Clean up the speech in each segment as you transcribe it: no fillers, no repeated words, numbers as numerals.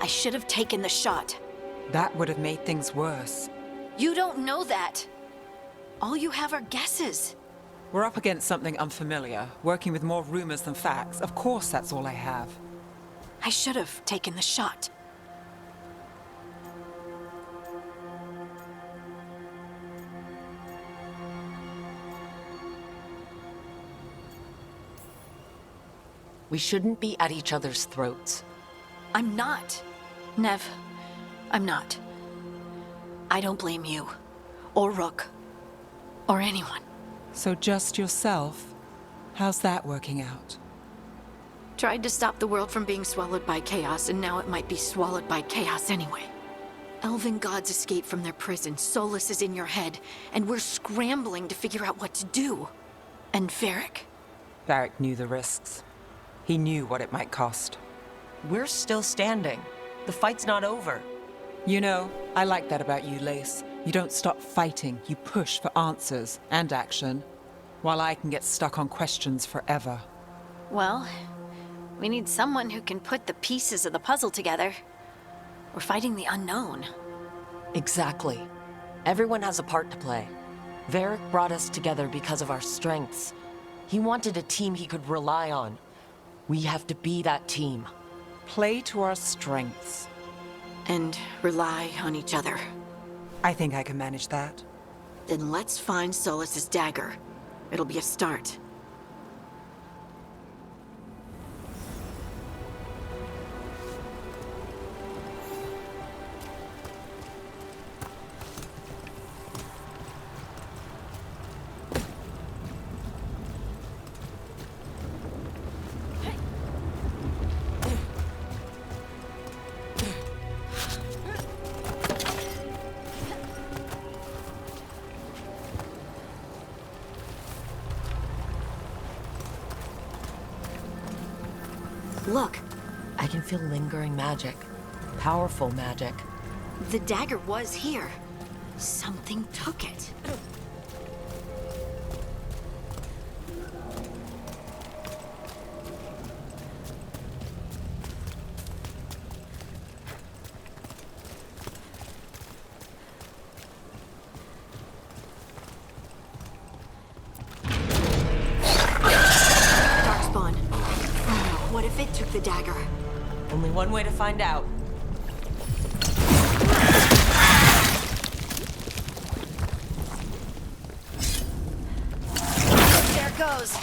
I should have taken the shot. That would have made things worse. You don't know that. All you have are guesses. We're up against something unfamiliar, working with more rumors than facts. Of course that's all I have. I should have taken the shot. We shouldn't be at each other's throats. I'm not. Nev, I'm not. I don't blame you, or Rook, or anyone. So just yourself? How's that working out? Tried to stop the world from being swallowed by chaos, and now it might be swallowed by chaos anyway. Elven gods escaped from their prison, Solus is in your head, and we're scrambling to figure out what to do. And Varric? Varric knew the risks. He knew what it might cost. We're still standing. The fight's not over. You know, I like that about you, Lace. You don't stop fighting, you push for answers and action, while I can get stuck on questions forever. Well, we need someone who can put the pieces of the puzzle together. We're fighting the unknown. Exactly. Everyone has a part to play. Varric brought us together because of our strengths. He wanted a team he could rely on. We have to be that team. Play to our strengths. And rely on each other. I think I can manage that. Then let's find Solus's dagger. It'll be a start. Look, I can feel lingering magic. Powerful magic. the dagger was here. Something took it. Darkspawn. Oh no, what if it took the dagger? Only one way to find out. There it goes.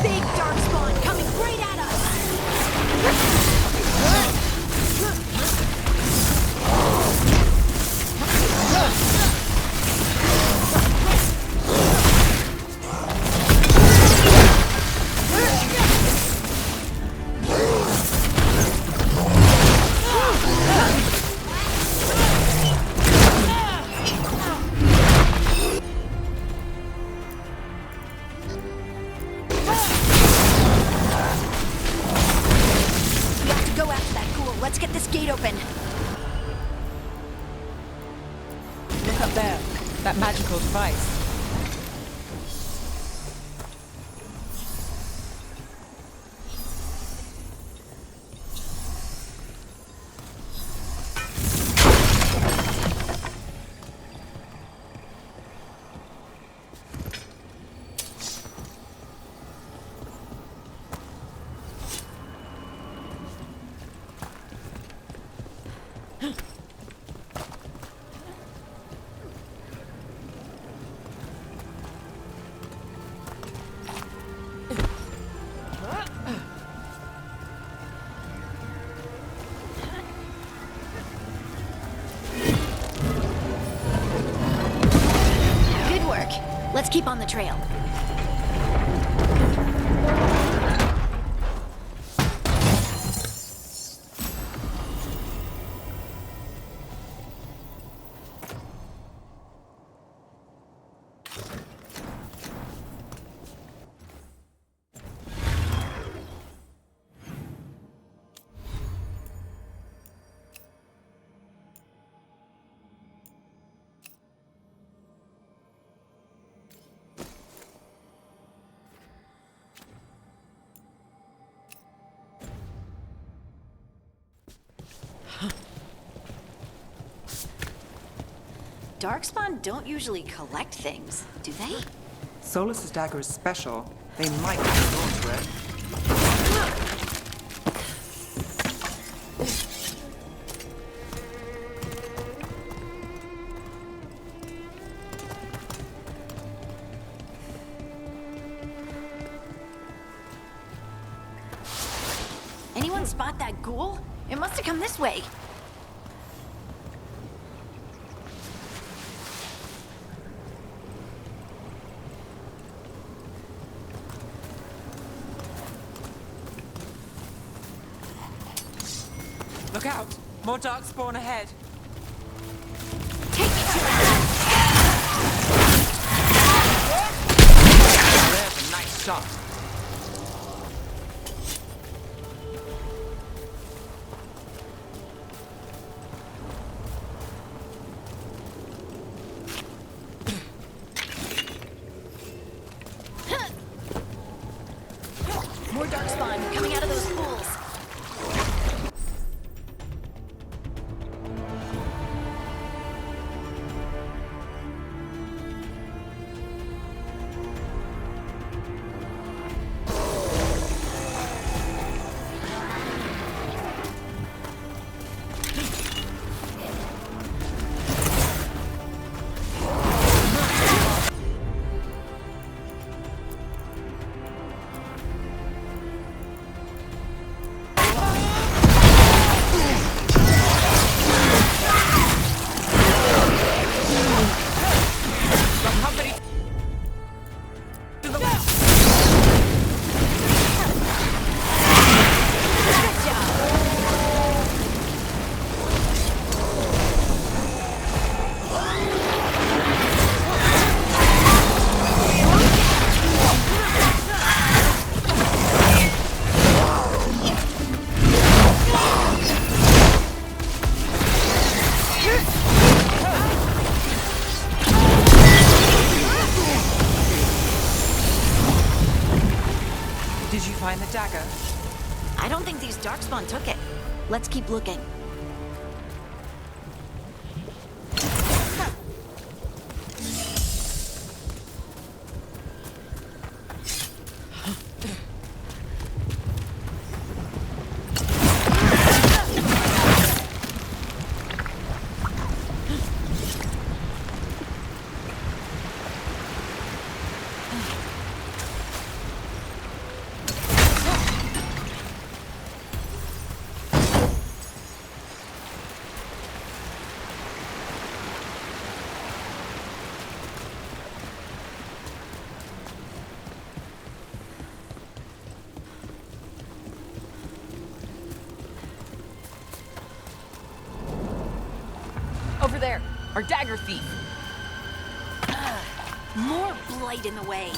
Big darkspawn coming right at us. We have to go after that ghoul. Let's get this gate open. Look up there. That magical device. Good work. Let's keep on the trail. Darkspawn don't usually collect things, do they? Solus's dagger is special. They might hold on to it. Anyone spot that ghoul? It must have come this way. Look out! More darkspawn ahead. Take me to There's a nice shot. More darkspawn coming out of those pools. Did you find the dagger? I don't think these darkspawn took it. Let's keep looking. Over there, our dagger thief. More blight in the way.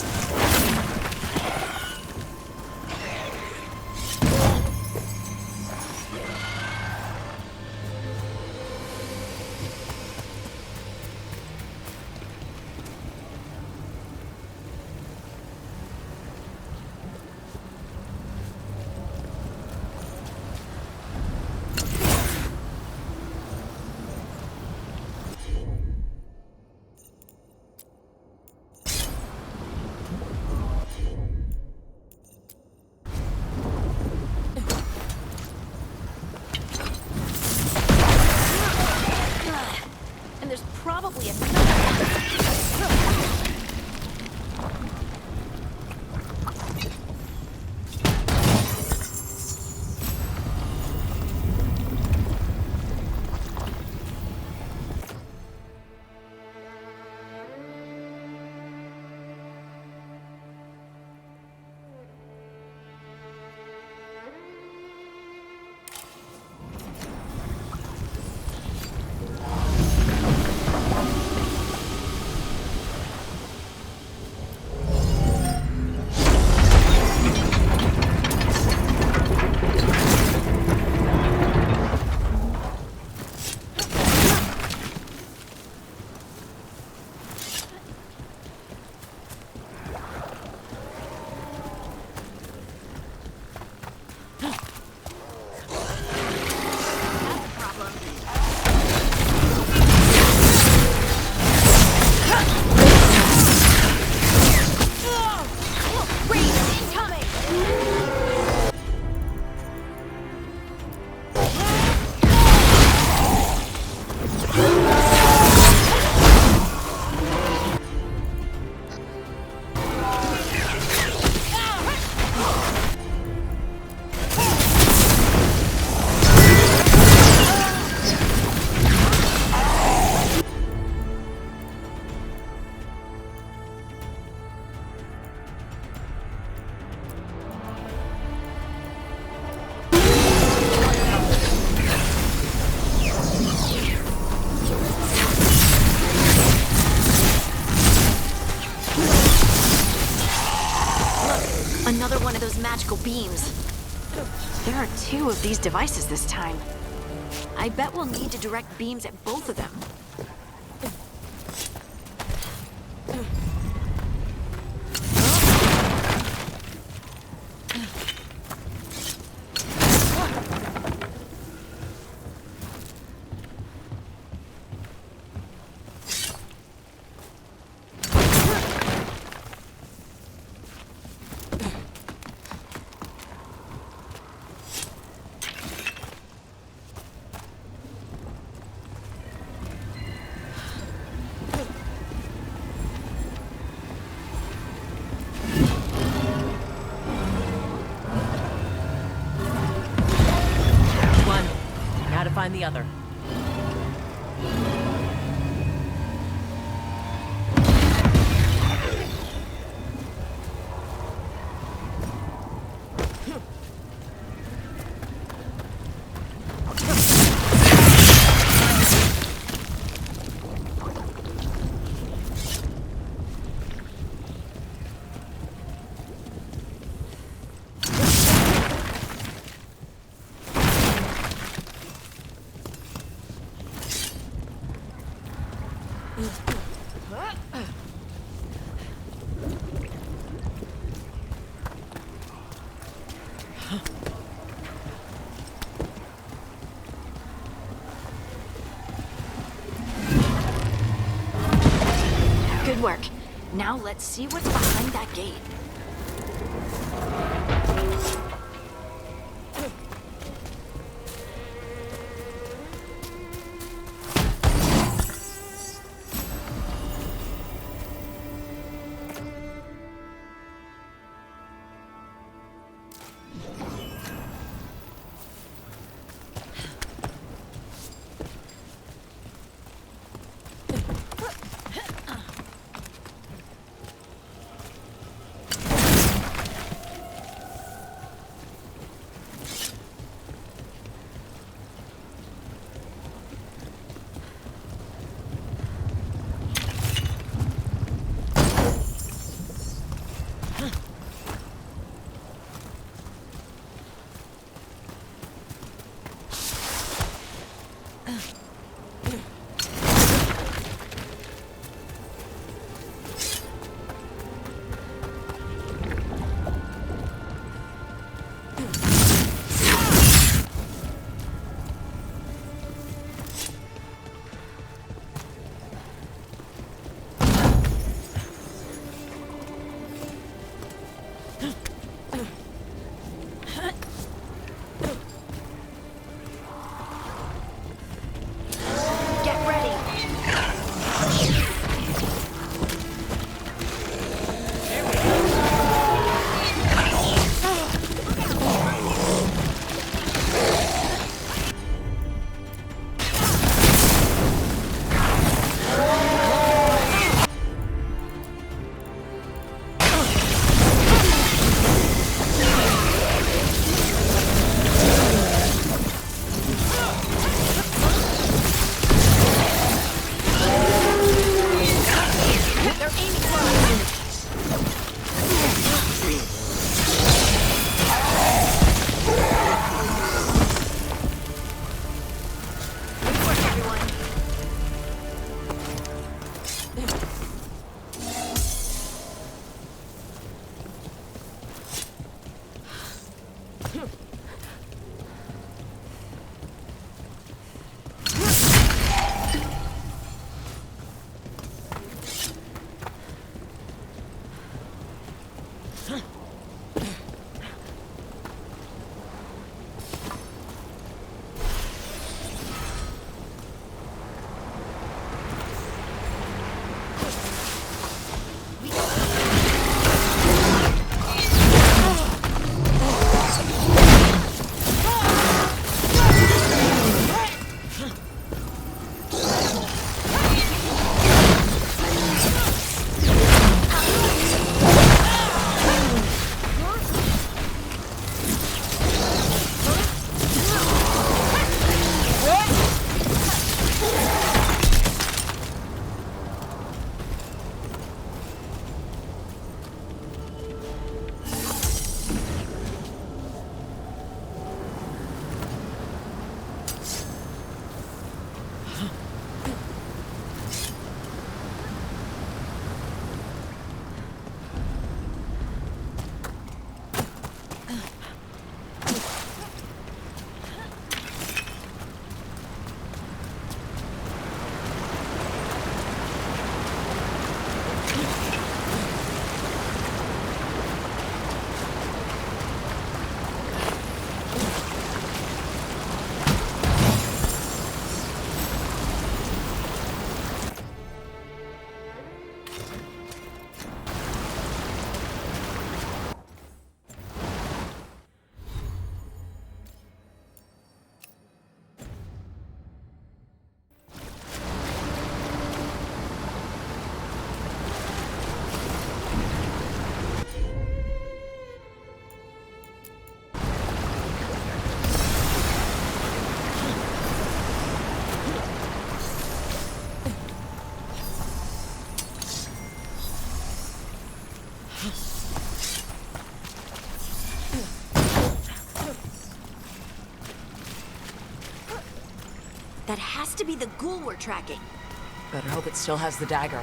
beams. There are two of these devices this time. I bet we'll need to direct beams at both of them. Now to find the other. Good work. Now let's see what's behind that gate. That has to be the ghoul we're tracking. Better hope it still has the dagger.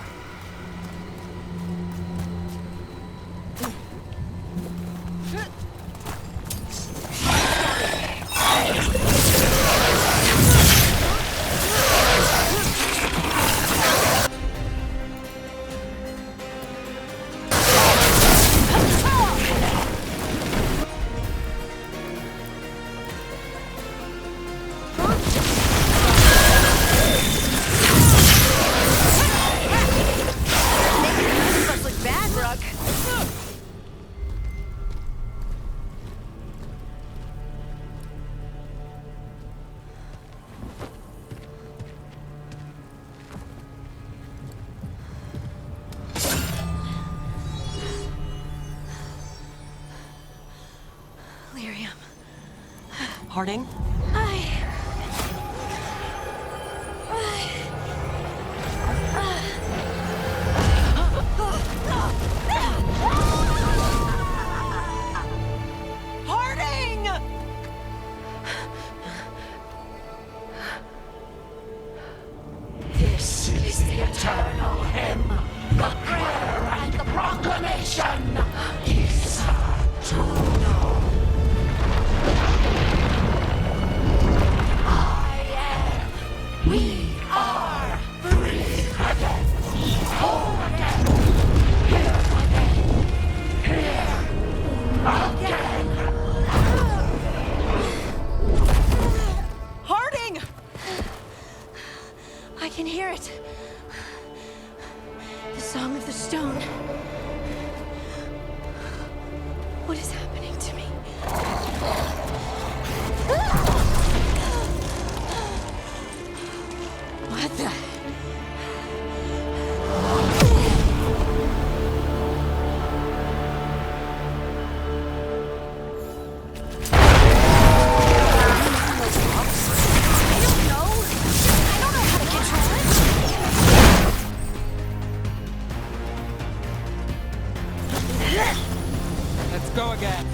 Harding? Harding! This is the eternal hymn, the prayer and the proclamation. Isa to know. We are free again, whole again, here again. Harding! I can hear it. The Song of the Stone. What is happening to me? What the? Let's go again.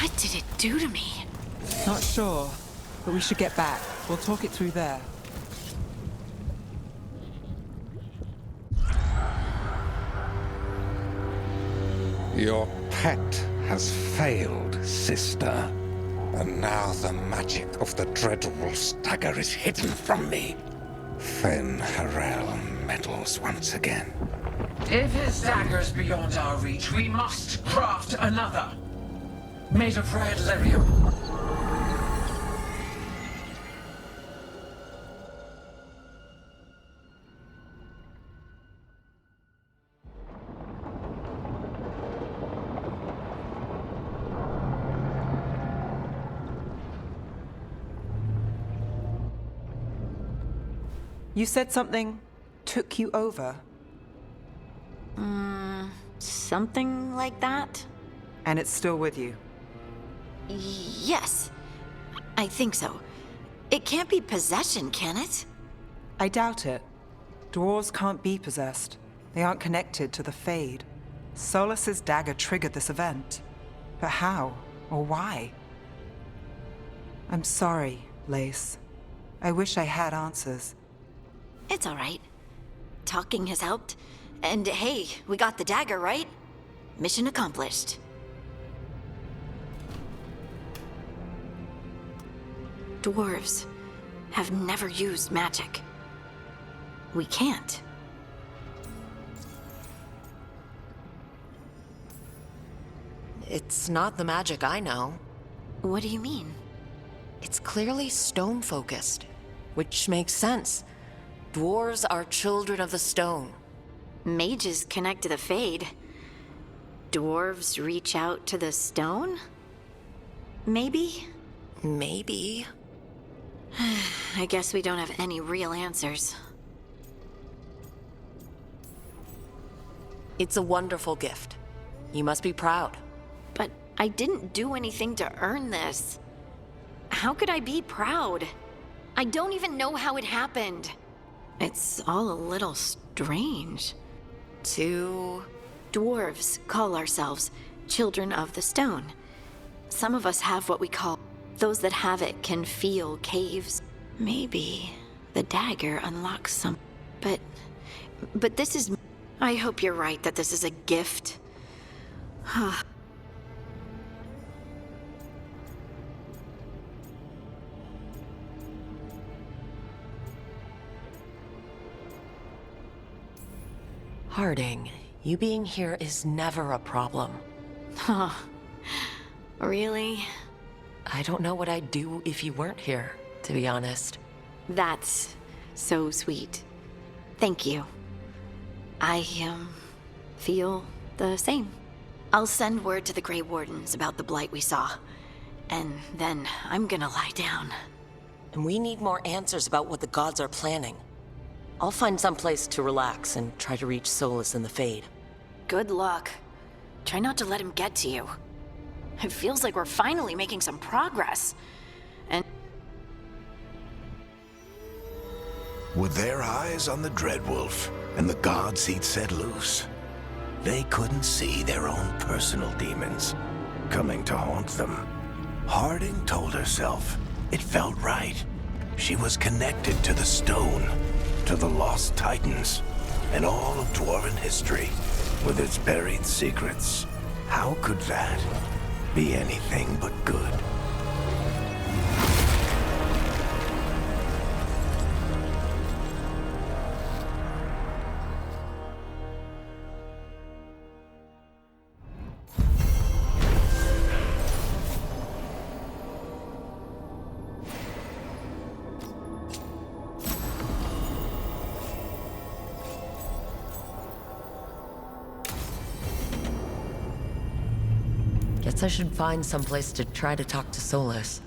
What did it do to me? Not sure, but we should get back. We'll talk it through there. Your pet has failed, sister. And now the magic of the Dreadwolf's dagger is hidden from me. Fen Harel meddles once again. If his dagger's beyond our reach, we must craft another. Made of red lyrium. You said something took you over, Something like that? and it's still with you. Yes. I think so. It can't be possession, can it? I doubt it. Dwarves can't be possessed. They aren't connected to the Fade. Solus's dagger triggered this event. But how? Or why? I'm sorry, Lace. I wish I had answers. It's all right. Talking has helped. And hey, we got the dagger, right? Mission accomplished. Dwarves have never used magic. We can't. It's not the magic I know. What do you mean? It's clearly stone-focused, which makes sense. Dwarves are children of the stone. Mages connect to the Fade. Dwarves reach out to the stone? Maybe? Maybe. I guess we don't have any real answers. It's a wonderful gift. You must be proud. But I didn't do anything to earn this. How could I be proud? I don't even know how it happened. It's all a little strange. Two... Dwarves call ourselves Children of the Stone. Some of us have what we call... Those that have it can feel caves. Maybe the dagger unlocks some... But this is... I hope you're right that this is a gift. Harding, you being here is never a problem. Huh. Really? I don't know what I'd do if you weren't here, to be honest. That's so sweet. Thank you. I, feel the same. I'll send word to the Grey Wardens about the blight we saw. And then I'm gonna lie down. And we need more answers about what the gods are planning. I'll find some place to relax and try to reach Solus in the Fade. Good luck. Try not to let him get to you. It feels like we're finally making some progress. And With their eyes on the Dreadwolf and the gods he'd set loose, they couldn't see their own personal demons coming to haunt them. Harding told herself it felt right. She was connected to the stone, to the lost titans, and all of Dwarven history with its buried secrets. How could that be anything but good? Guess I should find some place to try to talk to Solus.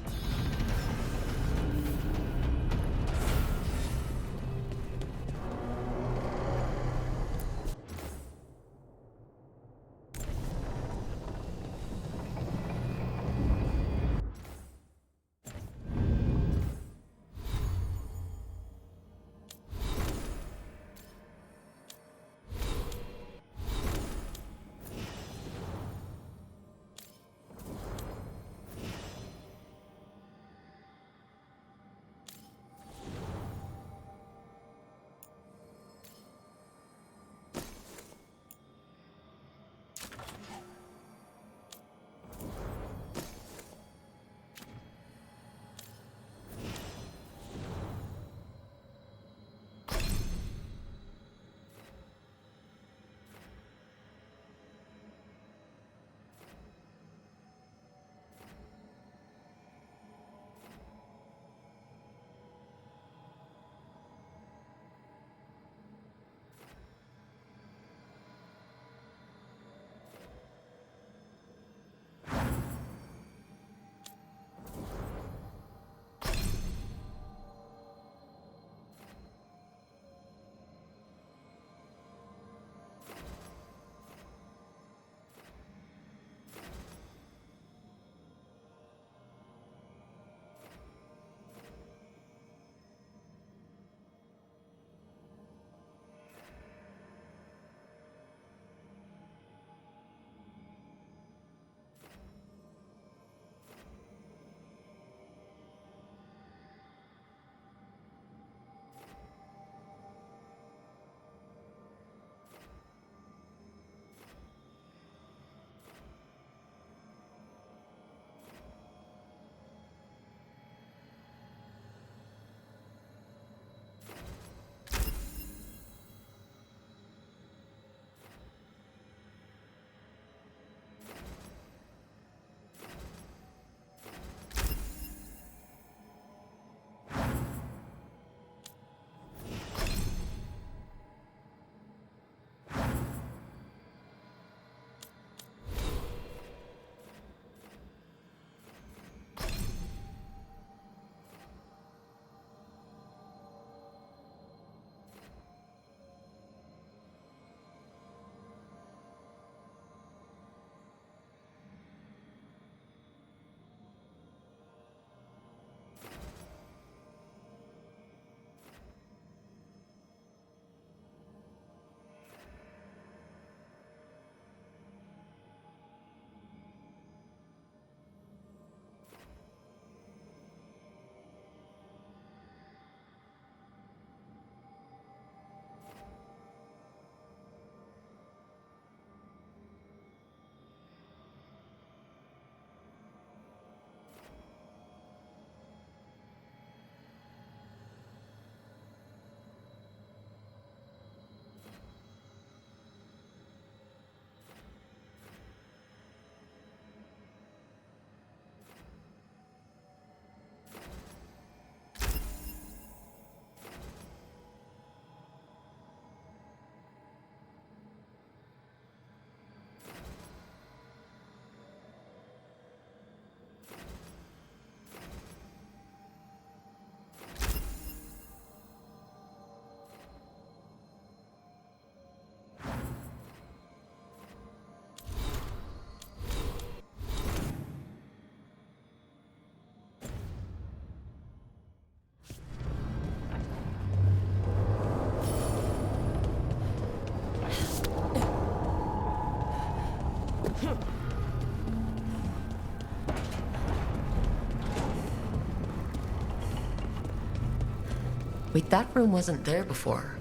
Wait, that room wasn't there before.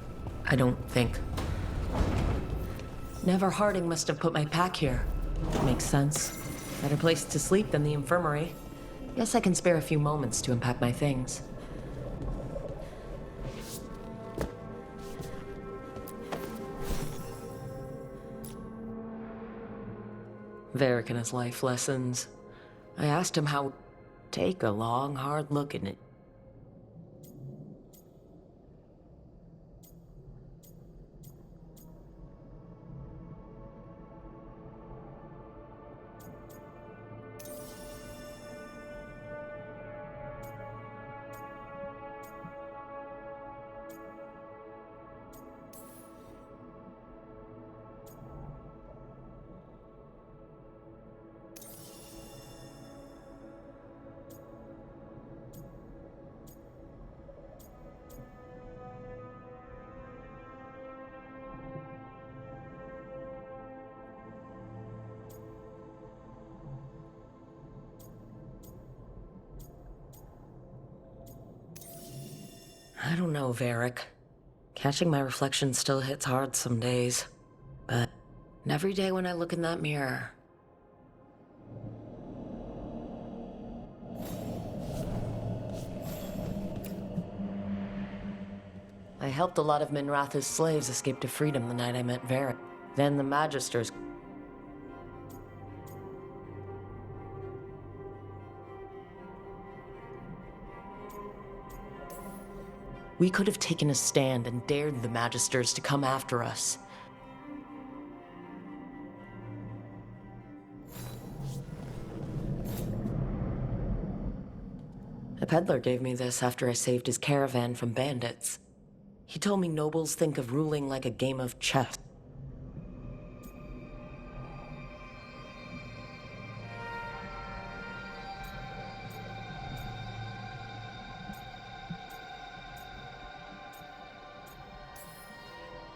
I don't think. Never Harding must have put my pack here. Makes sense. Better place to sleep than the infirmary. Guess I can spare a few moments to unpack my things. Varric and his life lessons. I asked him how... Take a long, hard look at it. I don't know, Varric. Catching my reflection still hits hard some days. But every day when I look in that mirror... I helped a lot of Minratha's slaves escape to freedom the night I met Varric. Then the Magisters... We could have taken a stand and dared the Magisters to come after us. A peddler gave me this after I saved his caravan from bandits. He told me nobles think of ruling like a game of chess.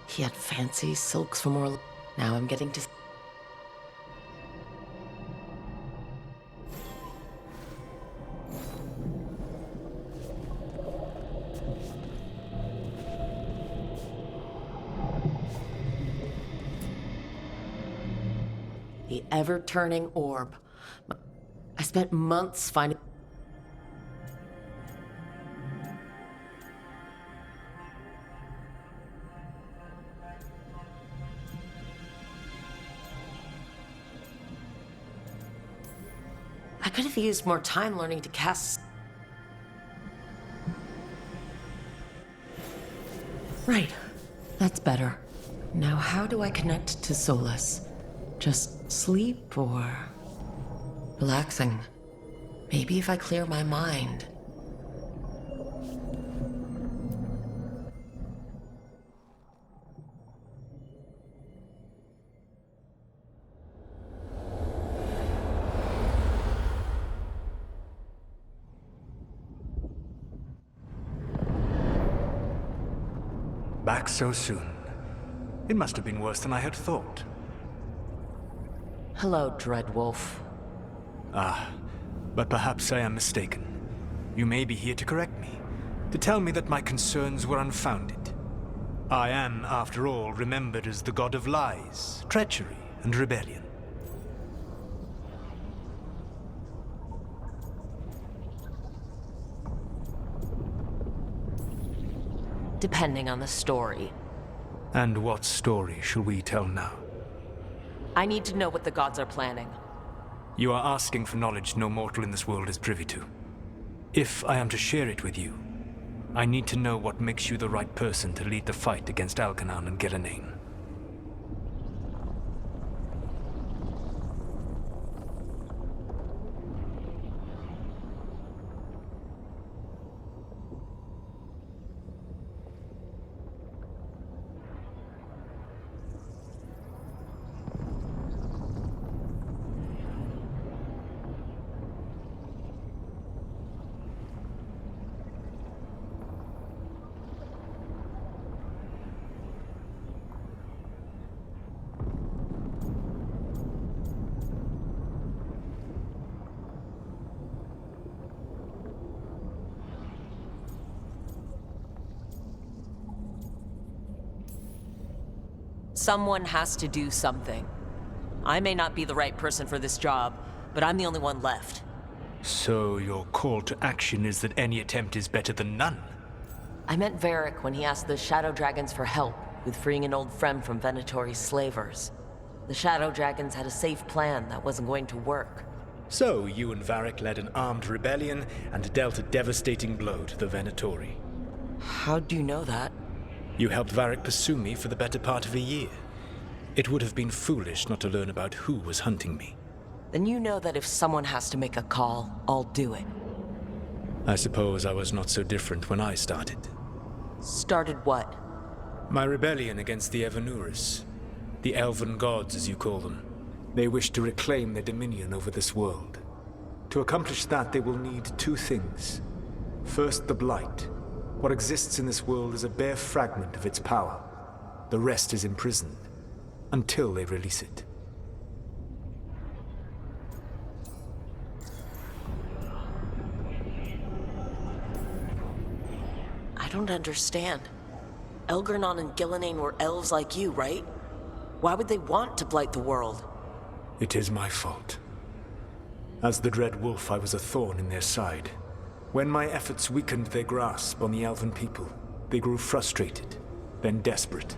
He had fancy silks for more... Now I'm getting to... The ever-turning orb. I spent months finding... I could have used more time learning to cast... Right. That's better. Now how do I connect to Solus? Just sleep or... relaxing? Maybe if I clear my mind. Back so soon. It must have been worse than I had thought. Hello, Dreadwolf. Ah, but perhaps I am mistaken. You may be here to correct me, to tell me that my concerns were unfounded. I am, after all, remembered as the god of lies, treachery, and rebellion. Depending on the story. And what story shall we tell now? I need to know what the gods are planning. You are asking for knowledge no mortal in this world is privy to. If I am to share it with you, I need to know what makes you the right person to lead the fight against Alkanon and Geranane. Someone has to do something. I may not be the right person for this job, but I'm the only one left. So your call to action is that any attempt is better than none? I meant Varric when he asked the Shadow Dragons for help with freeing an old friend from Venatori's slavers. The Shadow Dragons had a safe plan that wasn't going to work. So you and Varric led an armed rebellion and dealt a devastating blow to the Venatori. How'd you know that? You helped Varric pursue me for the better part of a year. It would have been foolish not to learn about who was hunting me. Then you know that if someone has to make a call, I'll do it. I suppose I was not so different when I started. Started what? My rebellion against the Evanuris. The elven gods, as you call them. They wish to reclaim their dominion over this world. To accomplish that, they will need two things. First, the Blight. What exists in this world is a bare fragment of its power. The rest is imprisoned, until they release it. I don't understand. Elgernon and Gillenane were elves like you, right? Why would they want to blight the world? It is my fault. As the Dread Wolf, I was a thorn in their side. When my efforts weakened their grasp on the elven people, they grew frustrated, then desperate.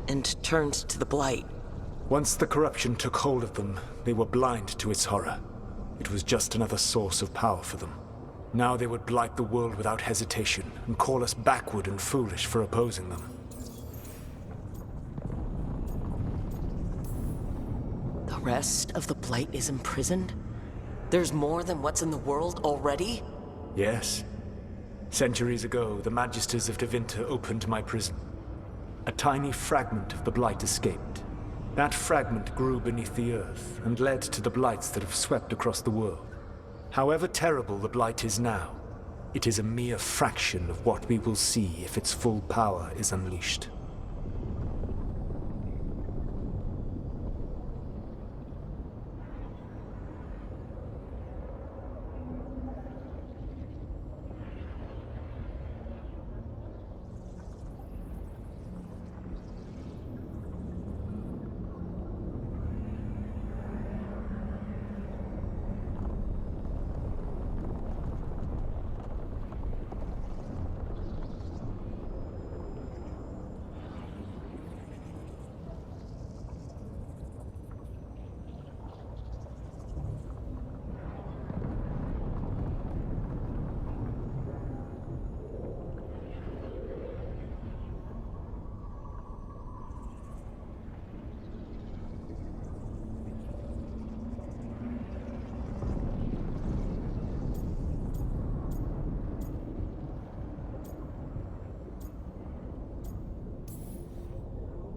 And turned to the Blight. Once the corruption took hold of them, they were blind to its horror. It was just another source of power for them. Now they would blight the world without hesitation, and call us backward and foolish for opposing them. The rest of the Blight is imprisoned? There's more than what's in the world already? Yes. Centuries ago, the Magisters of Tevinter opened my prison. A tiny fragment of the Blight escaped. That fragment grew beneath the earth, and led to the Blights that have swept across the world. However terrible the Blight is now, it is a mere fraction of what we will see if its full power is unleashed.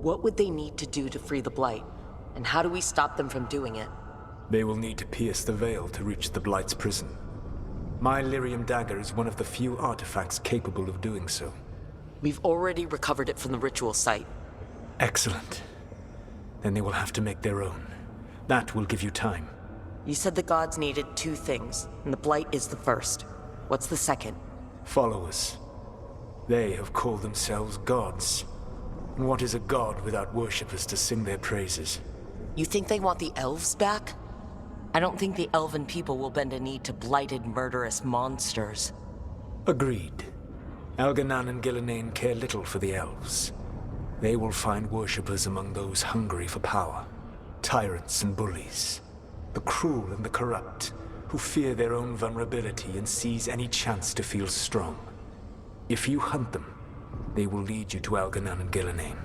What would they need to do to free the Blight? And how do we stop them from doing it? They will need to pierce the veil to reach the Blight's prison. My Lyrium dagger is one of the few artifacts capable of doing so. We've already recovered it from the ritual site. Excellent. Then they will have to make their own. That will give you time. You said the gods needed two things, and the Blight is the first. What's the second? Followers. They have called themselves gods. And what is a god without worshippers to sing their praises? You think they want the elves back? I don't think the elven people will bend a knee to blighted, murderous monsters. Agreed. Elganan and Gillenane care little for the elves. They will find worshippers among those hungry for power. Tyrants and bullies. The cruel and the corrupt, who fear their own vulnerability and seize any chance to feel strong. If you hunt them, they will lead you to Elganan and Gillenane.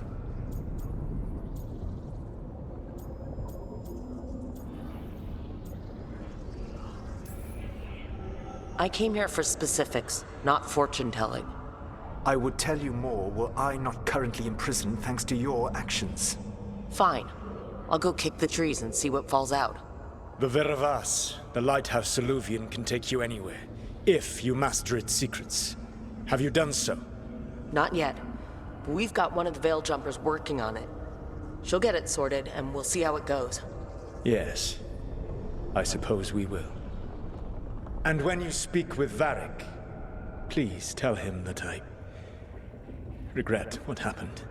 I came here for specifics, not fortune-telling. I would tell you more were I not currently in prison thanks to your actions. Fine. I'll go kick the trees and see what falls out. The Veravas, the lighthouse Soluvian, can take you anywhere, if you master its secrets. Have you done so? Not yet. But we've got one of the Veil Jumpers working on it. She'll get it sorted, and we'll see how it goes. Yes. I suppose we will. And when you speak with Varric, please tell him that I regret what happened.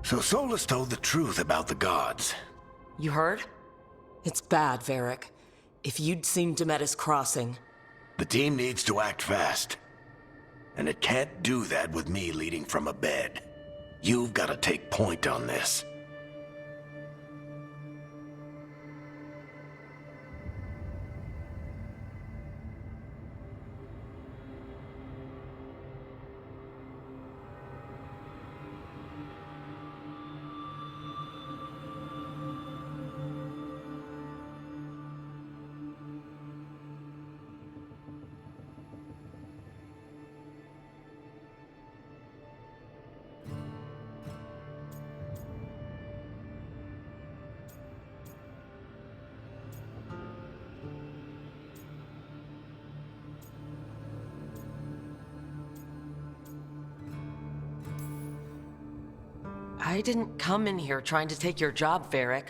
So Solus told the truth about the gods. You heard? It's bad, Varric. If you'd seen Demetis crossing... The team needs to act fast. And it can't do that with me leading from a bed. You've got to take point on this. I didn't come in here trying to take your job, Varric.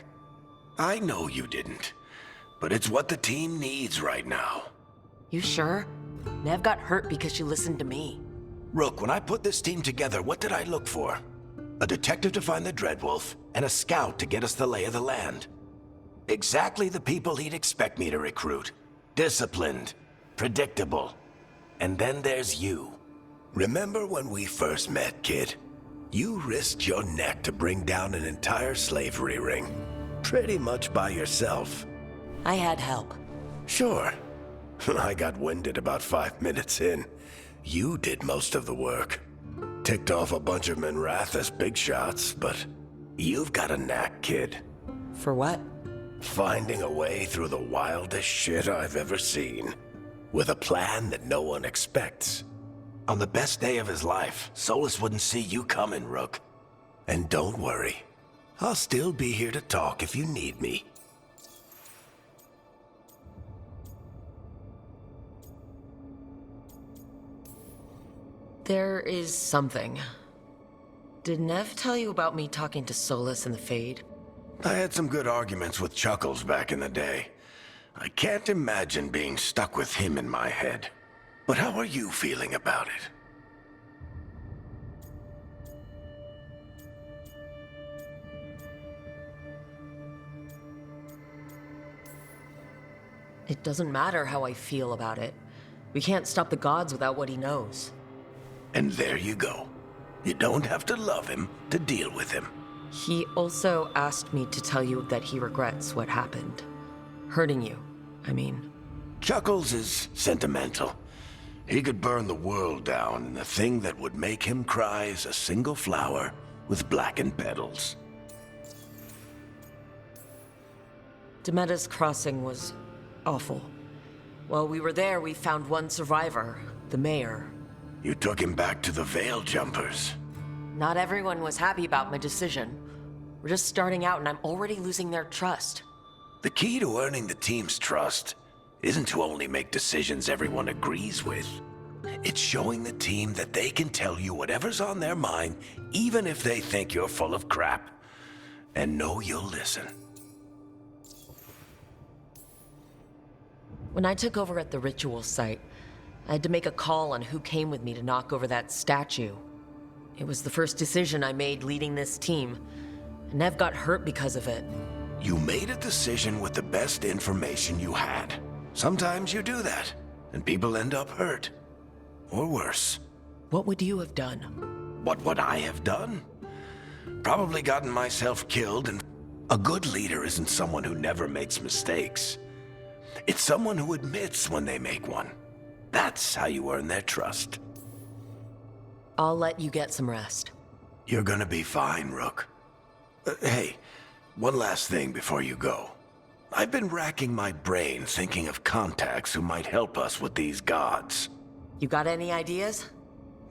I know you didn't. But it's what the team needs right now. You sure? Nev got hurt because she listened to me. Rook, when I put this team together, what did I look for? A detective to find the Dreadwolf, and a scout to get us the lay of the land. Exactly the people he'd expect me to recruit. Disciplined, predictable. And then there's you. Remember when we first met, kid? You risked your neck to bring down an entire slavery ring. Pretty much by yourself. I had help. Sure. I got winded about 5 minutes in. You did most of the work. Ticked off a bunch of Minrathous big shots, but you've got a knack, kid. For what? Finding a way through the wildest shit I've ever seen. With a plan that no one expects. On the best day of his life, Solus wouldn't see you coming, Rook. And don't worry. I'll still be here to talk if you need me. There is something. Did Nev tell you about me talking to Solus in the Fade? I had some good arguments with Chuckles back in the day. I can't imagine being stuck with him in my head. But how are you feeling about it? It doesn't matter how I feel about it. We can't stop the gods without what he knows. And there you go. You don't have to love him to deal with him. He also asked me to tell you that he regrets what happened. Hurting you, I mean. Chuckles is sentimental. He could burn the world down, and the thing that would make him cry is a single flower with blackened petals. Demetis Crossing was awful. While we were there, we found one survivor, the mayor. You took him back to the Veil Jumpers. Not everyone was happy about my decision. We're just starting out and I'm already losing their trust. The key to earning the team's trust isn't to only make decisions everyone agrees with. It's showing the team that they can tell you whatever's on their mind, even if they think you're full of crap. And know you'll listen. When I took over at the ritual site, I had to make a call on who came with me to knock over that statue. It was the first decision I made leading this team, and Nev got hurt because of it. You made a decision with the best information you had. Sometimes you do that, and people end up hurt. Or worse. What would you have done? What would I have done? Probably gotten myself killed, and a good leader isn't someone who never makes mistakes. It's someone who admits when they make one. That's how you earn their trust. I'll let you get some rest. You're gonna be fine, Rook. Hey, one last thing before you go. I've been racking my brain thinking of contacts who might help us with these gods. You got any ideas?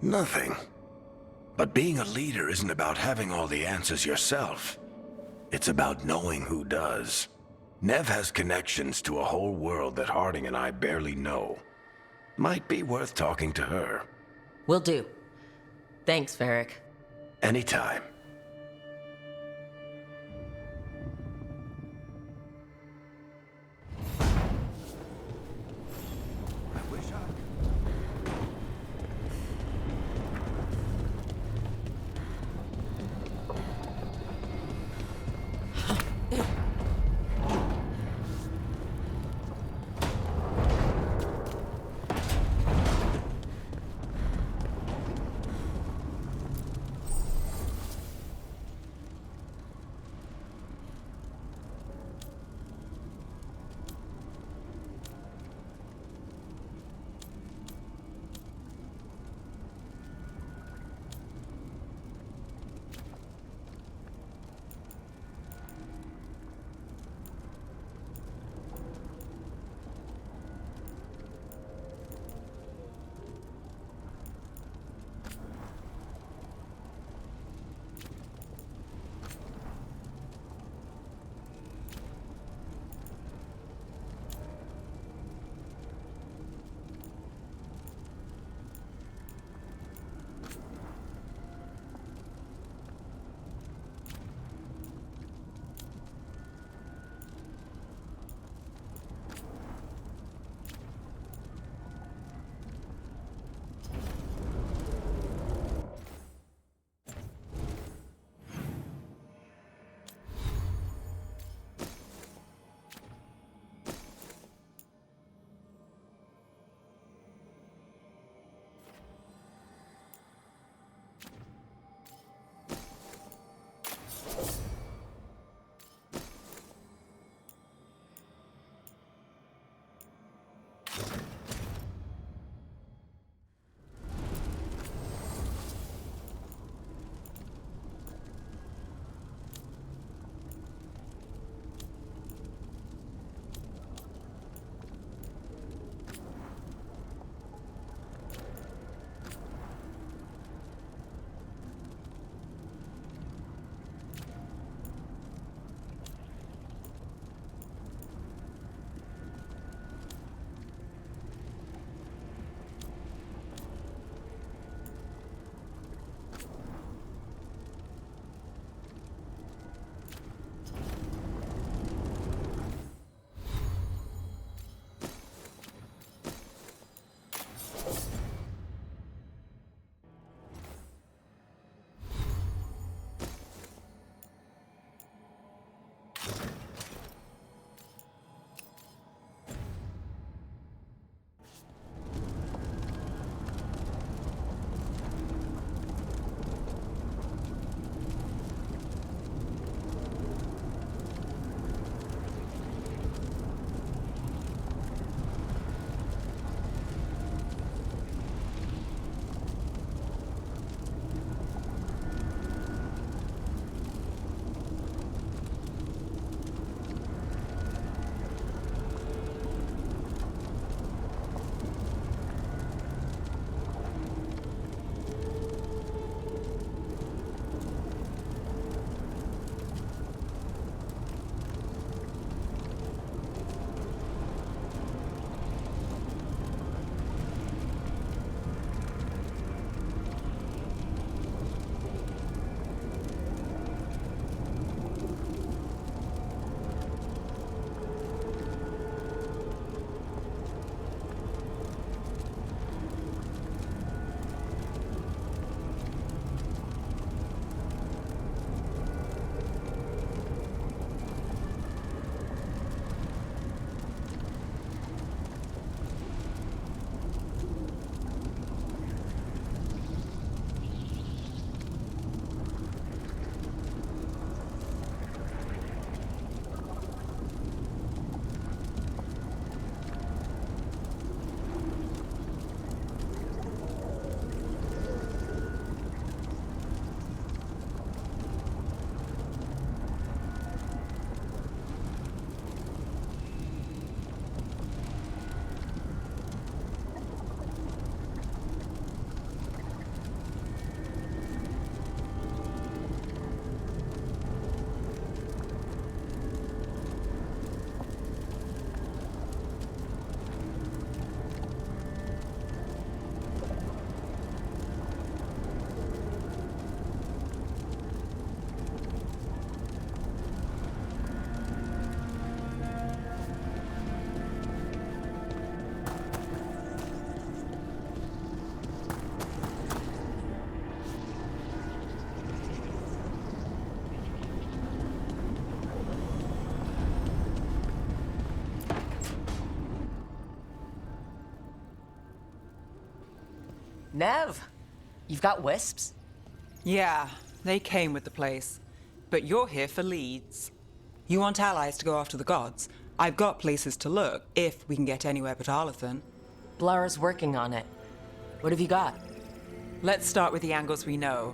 Nothing. But being a leader isn't about having all the answers yourself. It's about knowing who does. Nev has connections to a whole world that Harding and I barely know. Might be worth talking to her. Will do. Thanks, Varric. Anytime. Nev, you've got wisps? Yeah, they came with the place. But you're here for leads. You want allies to go after the gods? I've got places to look, if we can get anywhere but Arlathan. Blara's working on it. What have you got? Let's start with the angles we know.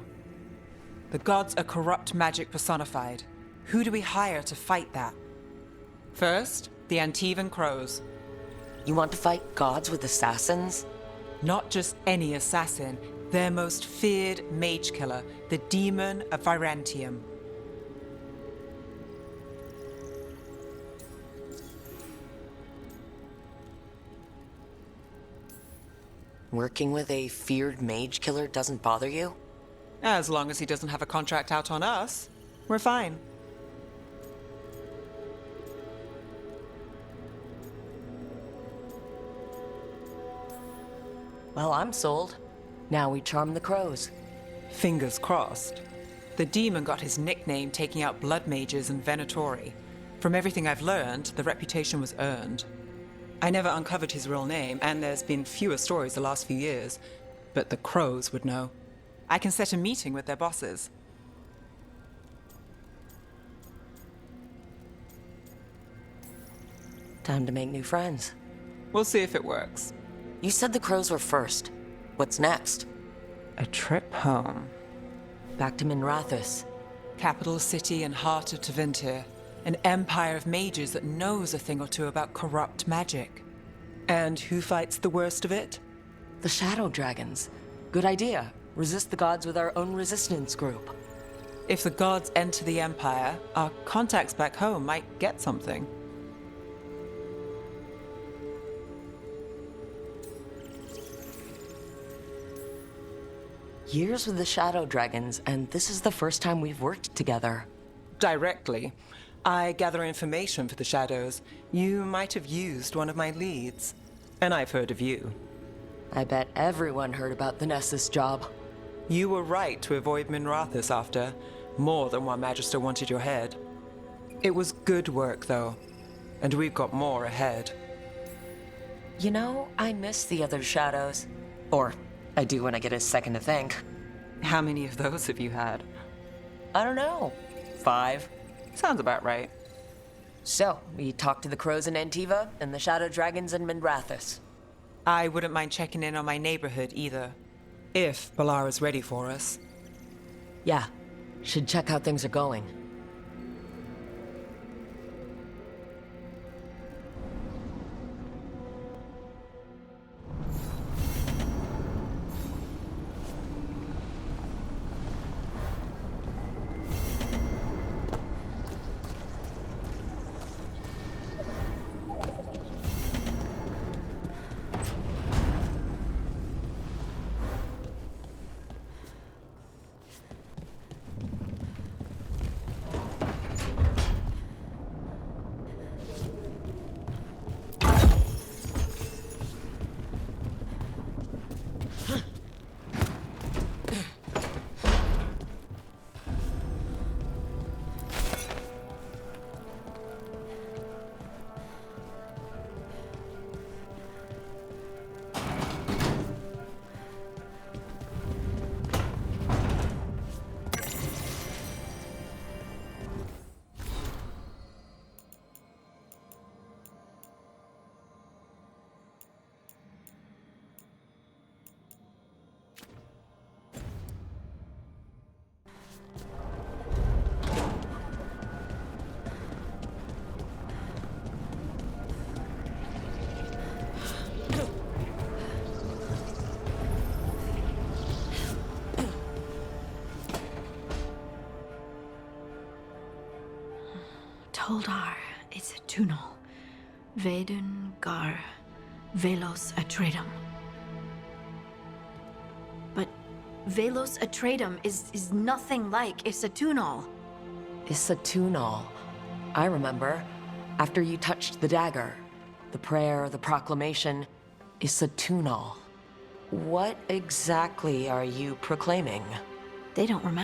The gods are corrupt magic personified. Who do we hire to fight that? First, the Antivan Crows. You want to fight gods with assassins? Not just any assassin, their most feared mage killer, the Demon of Virantium. Working with a feared mage killer doesn't bother you? As long as he doesn't have a contract out on us, we're fine. Well, I'm sold. Now we charm the crows. Fingers crossed. The demon got his nickname taking out blood mages and Venatori. From everything I've learned, the reputation was earned. I never uncovered his real name, and there's been fewer stories the last few years, but the crows would know. I can set a meeting with their bosses. Time to make new friends. We'll see if it works. You said the crows were first. What's next? A trip home. Back to Minrathous. Capital city and heart of Tevinter. An empire of mages that knows a thing or two about corrupt magic. And who fights the worst of it? The Shadow Dragons. Good idea. Resist the gods with our own resistance group. If the gods enter the empire, our contacts back home might get something. Years with the Shadow Dragons, and this is the first time we've worked together. Directly. I gather information for the Shadows. You might have used one of my leads. And I've heard of you. I bet everyone heard about the Nessus job. You were right to avoid Minrathous after. More than one Magister wanted your head. It was good work, though. And we've got more ahead. You know, I miss the other Shadows. Or, I do when I get a second to think. How many of those have you had? I don't know. 5. Sounds about right. So, we talked to the crows in Antiva and the Shadow Dragons in Minrathous. I wouldn't mind checking in on my neighborhood either. If Balara's ready for us. Yeah, should check how things are going. Toldar, it's a Tunal. Veilguard, Velos Atreitum. But Velos Atreitum is nothing like Isatunal. Isatunal. I remember. After you touched the dagger. The prayer, the proclamation. Isatunal. What exactly are you proclaiming? They don't remember.